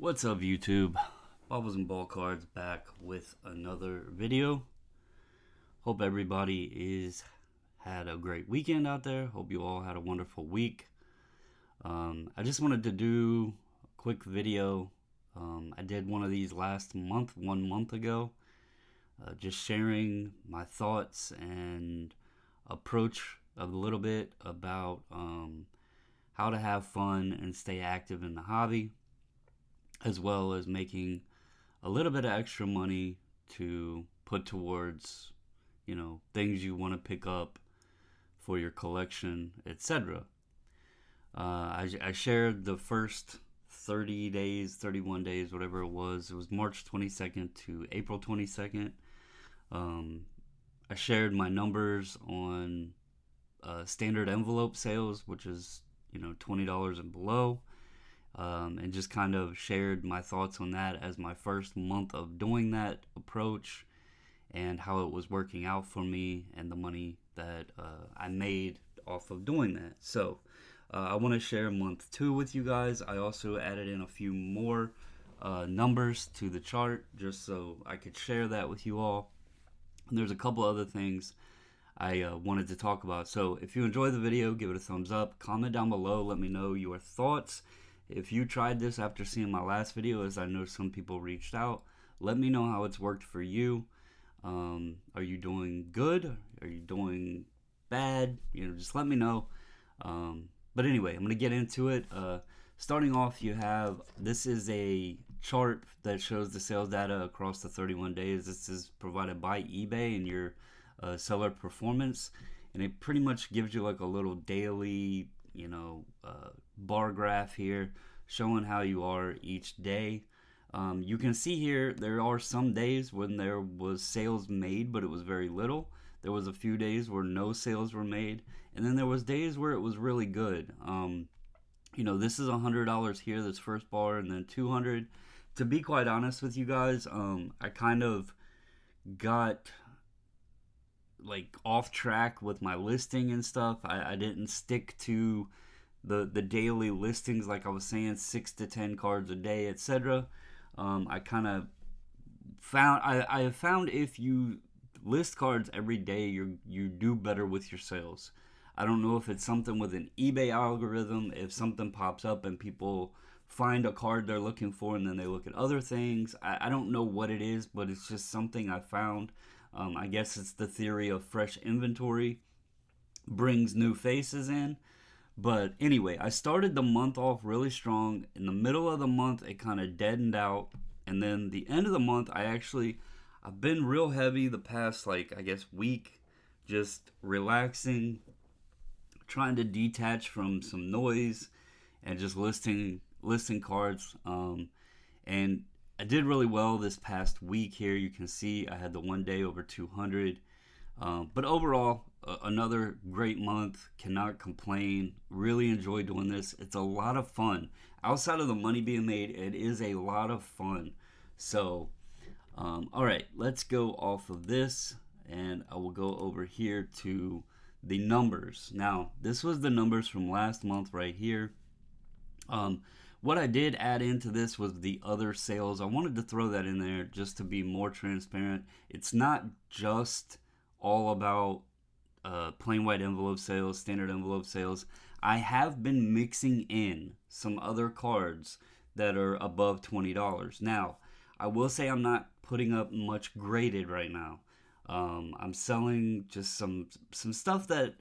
What's up, YouTube? Bubbles and Ball Cards back with another video. Hope everybody is had a great weekend out there. Hope you all had a wonderful week. I just wanted to do a quick video. I did one of these last month, 1 month ago, just sharing my thoughts and approach a little bit about how to have fun and stay active in the hobby, as well as making a little bit of extra money to put towards, things you want to pick up for your collection, etc. I shared the first 30 days, 31 days, whatever it was. It was March 22nd to April 22nd. I shared my numbers on standard envelope sales, which is, $20 and below. And just kind of shared my thoughts on that as my first month of doing that approach and how it was working out for me and the money that I made off of doing that. So I want to share month 2 with you guys. I also added in a few more numbers to the chart just so I could share that with you all. And there's a couple other things I wanted to talk about. So if you enjoyed the video, give it a thumbs up. Comment down below. Let me know your thoughts. If you tried this after seeing my last video, as I know some people reached out, let me know how it's worked for you. Are you doing good? Are you doing bad? Just let me know. But anyway, I'm going to get into it. Starting off, this is a chart that shows the sales data across the 31 days. This is provided by eBay and your seller performance. And it pretty much gives you like a little daily bar graph here showing how you are each day. You can see here there are some days when there was sales made, but it was very little. There was a few days where no sales were made, and then there was days where it was really good. This is $100 here, this first bar, and then 200. To be quite honest with you guys, I kind of got like off track with my listing and stuff. I didn't stick to the daily listings, like I was saying, 6 to 10 cards a day, etc. I kind of found I have found if you list cards every day, you do better with your sales. I don't know if it's something with an eBay algorithm, if something pops up and people find a card they're looking for and then they look at other things. I don't know what it is, but it's just something I found. I guess it's the theory of fresh inventory brings new faces in. But anyway, I started the month off really strong. In the middle of the month, it kind of deadened out. And then the end of the month, I've been real heavy the past, week, just relaxing, trying to detach from some noise and just listing cards. And I did really well this past week here. You can see I had the one day over 200. But overall, another great month. Cannot complain. Really enjoy doing this. It's a lot of fun. Outside of the money being made, it is a lot of fun. So, all right, let's go off of this, and I will go over here to the numbers. Now, this was the numbers from last month right here. What I did add into this was the other sales. I wanted to throw that in there just to be more transparent. It's not just all about plain white envelope sales, standard envelope sales. I have been mixing in some other cards that are above $20. Now, I will say I'm not putting up much graded right now. I'm selling just some stuff that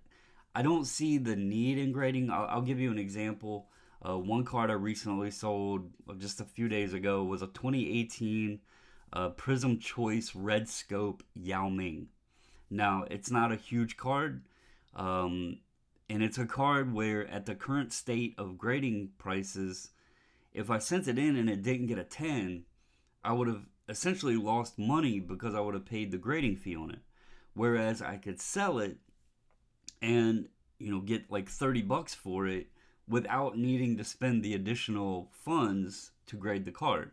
I don't see the need in grading. I'll give you an example. One card I recently sold just a few days ago was a 2018 Prism Choice Red Scope Yao Ming. Now, it's not a huge card, and it's a card where at the current state of grading prices, if I sent it in and it didn't get a 10, I would have essentially lost money because I would have paid the grading fee on it. Whereas I could sell it and, get like $30 for it without needing to spend the additional funds to grade the card.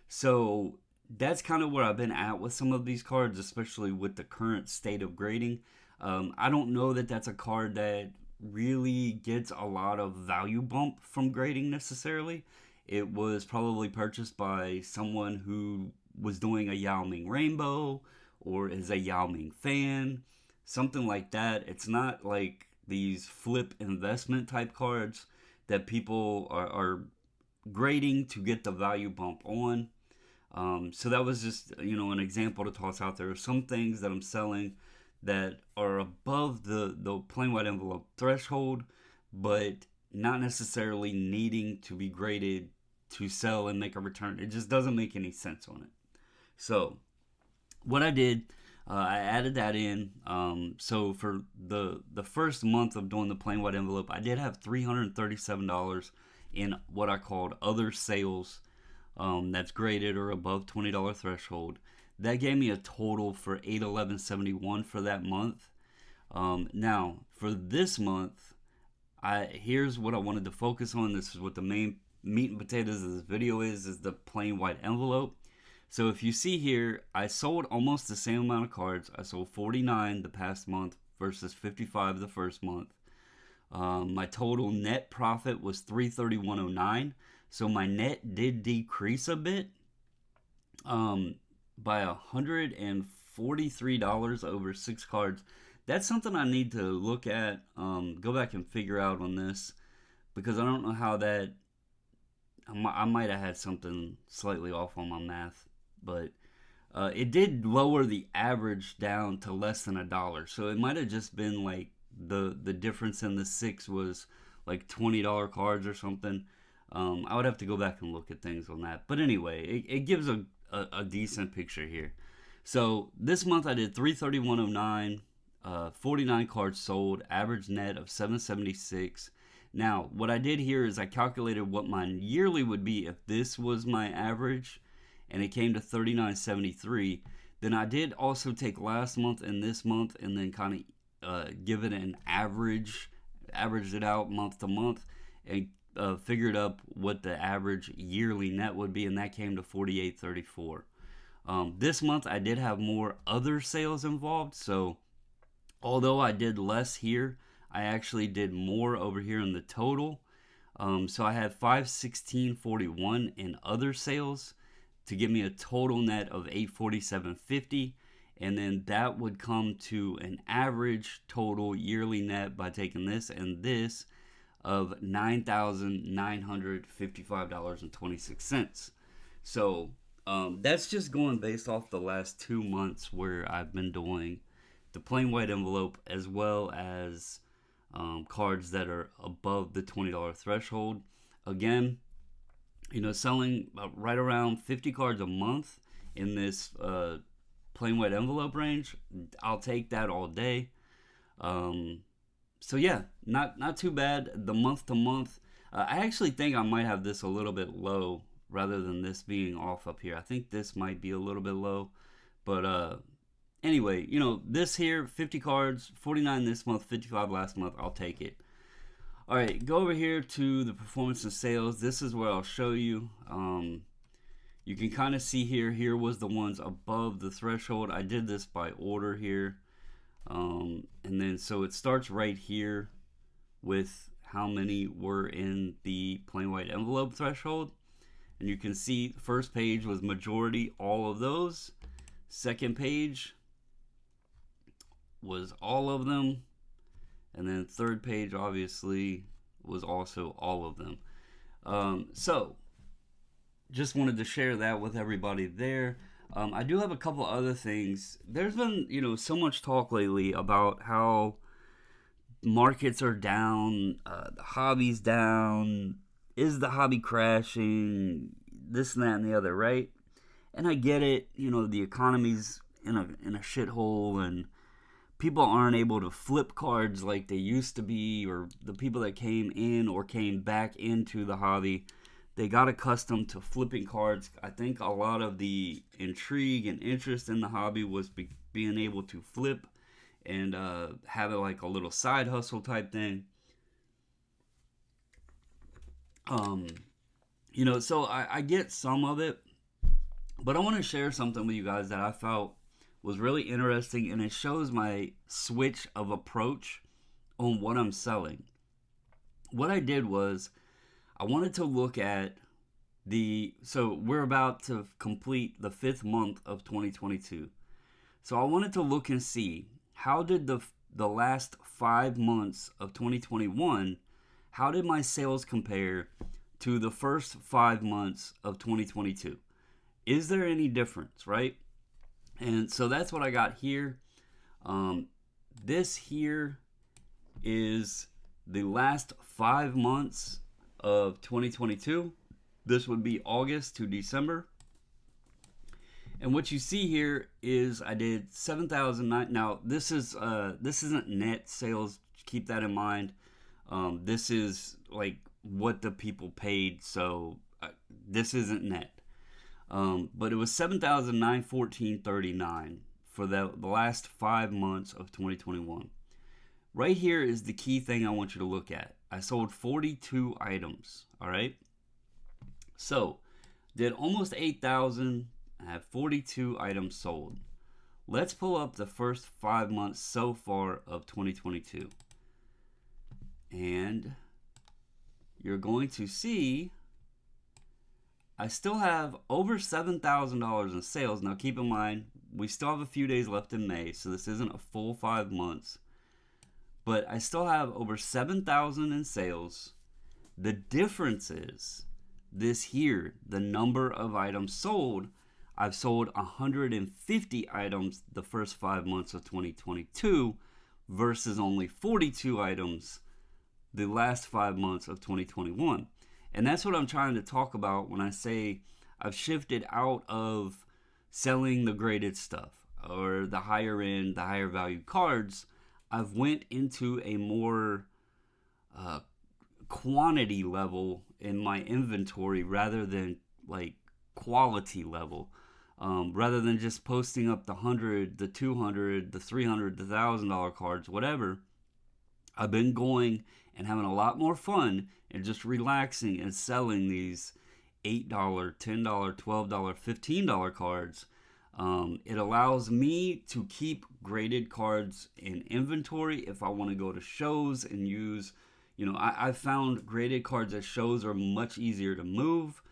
So that's kind of where I've been at with some of these cards, especially with the current state of grading. I don't know that that's a card that really gets a lot of value bump from grading necessarily. it was probably purchased by someone who was doing a Yao Ming Rainbow or is a Yao Ming fan, something like that. It's not like these flip investment type cards that people are grading to get the value bump on. So that was just, an example to toss out there. Some things that I'm selling that are above the plain white envelope threshold, but not necessarily needing to be graded to sell and make a return. It just doesn't make any sense on it. So what I did, I added that in. So for the first month of doing the plain white envelope, I did have $337 in what I called other sales. That's graded or above $20 threshold. That gave me a total for $811.71 for that month. Now for this month, here's what I wanted to focus on. This is what the main meat and potatoes of this video is the plain white envelope. So if you see here, I sold almost the same amount of cards. I sold 49 the past month versus 55 the first month. My total net profit was $331.09. So my net did decrease a bit by $143 over 6 cards. That's something I need to look at, go back and figure out on this, because I don't know how that, I might have had something slightly off on my math, but it did lower the average down to less than $1. So it might have just been like the difference in the 6 was like $20 cards or something. I would have to go back and look at things on that. But anyway, it gives a decent picture here. So this month I did $331.09, 49 cards sold, average net of $776. Now, what I did here is I calculated what my yearly would be if this was my average, and it came to $39.73. Then I did also take last month and this month and then kind of give it an averaged it out month to month, and figured up what the average yearly net would be, and that came to $48.34. This month I did have more other sales involved, so although I did less here, I actually did more over here in the total. So I had $516.41 in other sales to give me a total net of $847.50, and then that would come to an average total yearly net by taking this and this of $9,955.26. So that's just going based off the last 2 months where I've been doing the plain white envelope, as well as cards that are above the $20 threshold. Again, selling right around 50 cards a month in this plain white envelope range. I'll take that all day. So yeah, not too bad. The month to month, I actually think I might have this a little bit low rather than this being off up here. I think this might be a little bit low, but anyway, this here, 50 cards, 49 this month, 55 last month. I'll take it. All right, go over here to the performance and sales. This is where I'll show you. You can kind of see here was the ones above the threshold. I did this by order here. And then so it starts right here with how many were in the plain white envelope threshold. And you can see the first page was majority, all of those. Second page was all of them. And then third page obviously was also all of them. So just wanted to share that with everybody there. I do have a couple other things. There's been, so much talk lately about how markets are down, the hobby's down, is the hobby crashing, this and that and the other, right? And I get it, the economy's in a shithole, and people aren't able to flip cards like they used to be, or the people that came in or came back into the hobby, they got accustomed to flipping cards. I think a lot of the intrigue and interest in the hobby was being able to flip and have it like a little side hustle type thing. So I get some of it, but I want to share something with you guys that I felt was really interesting, and it shows my switch of approach on what I'm selling. What I did was I wanted to look at So we're about to complete the 5th month of 2022. So I wanted to look and see how did the last 5 months of 2021, how did my sales compare to the first 5 months of 2022? Is there any difference, right? And so that's what I got here. This here is the last 5 months of 2022. This would be August to December. And what you see here is I did 7,009. Now this isn't net sales. Keep that in mind. This is like what the people paid. So this isn't net. But it was 7,914.39 for the last 5 months of 2021. Right here is the key thing I want you to look at. I sold 42 items. All right. So did almost 8,000. I have 42 items sold. Let's pull up the first 5 months so far of 2022. And you're going to see I still have over $7,000 in sales. Now keep in mind, we still have a few days left in May, so this isn't a full 5 months. But I still have over 7,000 in sales. The difference is this here, the number of items sold. I've sold 150 items the first 5 months of 2022 versus only 42 items the last 5 months of 2021. And that's what I'm trying to talk about when I say I've shifted out of selling the graded stuff or the higher end, the higher value cards. I've went into a more quantity level in my inventory rather than like quality level. Rather than just posting up the 100, the 200, the 300, the $1,000 cards, whatever. I've been going and having a lot more fun and just relaxing and selling these $8, $10, $12, $15 cards. It allows me to keep graded cards in inventory if I want to go to shows and use, I've found graded cards at shows are much easier to move.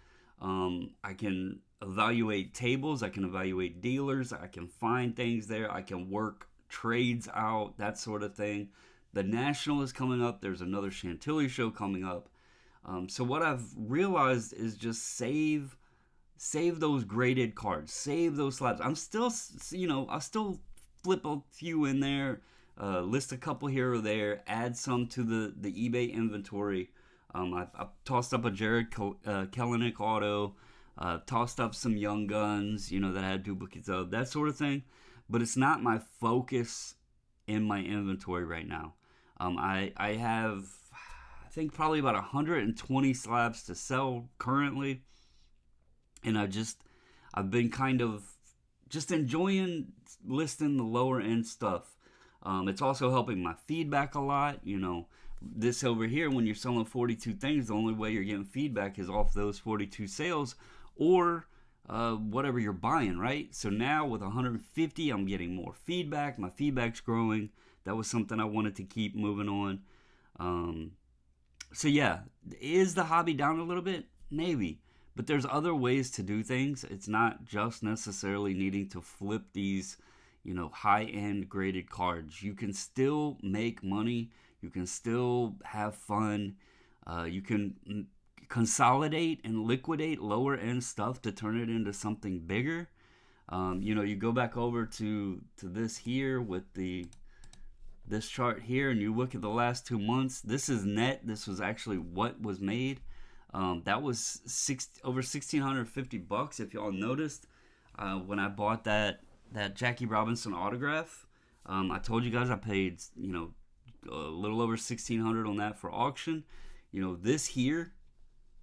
I can evaluate tables, I can evaluate dealers, I can find things there, I can work trades out, that sort of thing. The National is coming up, there's another Chantilly show coming up. So what I've realized is just save those graded cards, save those slabs. I'm still, I'll still flip a few in there, list a couple here or there, add some to the eBay inventory. I've tossed up a Jared Kelenic auto, tossed up some Young Guns, that I had duplicates of, that sort of thing. But it's not my focus in my inventory right now. I have, I think, probably about 120 slabs to sell currently. And I've been kind of just enjoying listing the lower end stuff. It's also helping my feedback a lot. This over here, when you're selling 42 things, the only way you're getting feedback is off those 42 sales or whatever you're buying, right? So now with 150, I'm getting more feedback. My feedback's growing. That was something I wanted to keep moving on. So yeah, is the hobby down a little bit? Maybe. But there's other ways to do things. It's not just necessarily needing to flip these, high-end graded cards. You can still make money. You can still have fun. You can consolidate and liquidate lower-end stuff to turn it into something bigger. You go back over to this here with this chart here, and you look at the last 2 months. This is net. This was actually what was made. That was over $1,650 if y'all noticed when I bought that Jackie Robinson autograph. I told you guys I paid a little over $1,600 on that for auction. This here,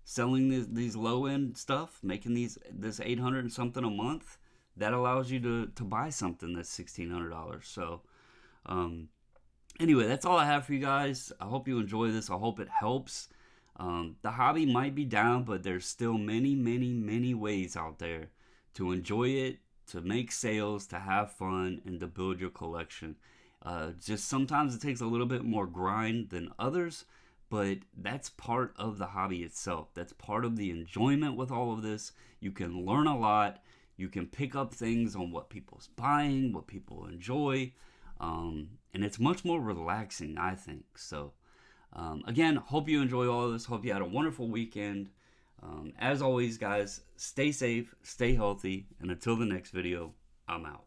selling these low end stuff, making this $800 and something a month, that allows you to buy something that's $1,600. So anyway, that's all I have for you guys. I hope you enjoy this. I hope it helps. The hobby might be down, but there's still many, many, many ways out there to enjoy it, to make sales, to have fun, and to build your collection. Just sometimes it takes a little bit more grind than others, but that's part of the hobby itself. That's part of the enjoyment with all of this. You can learn a lot. You can pick up things on what people's buying, what people enjoy, and it's much more relaxing, I think. So, again, hope you enjoy all of this. Hope you had a wonderful weekend. As always, guys, stay safe, stay healthy, and until the next video, I'm out.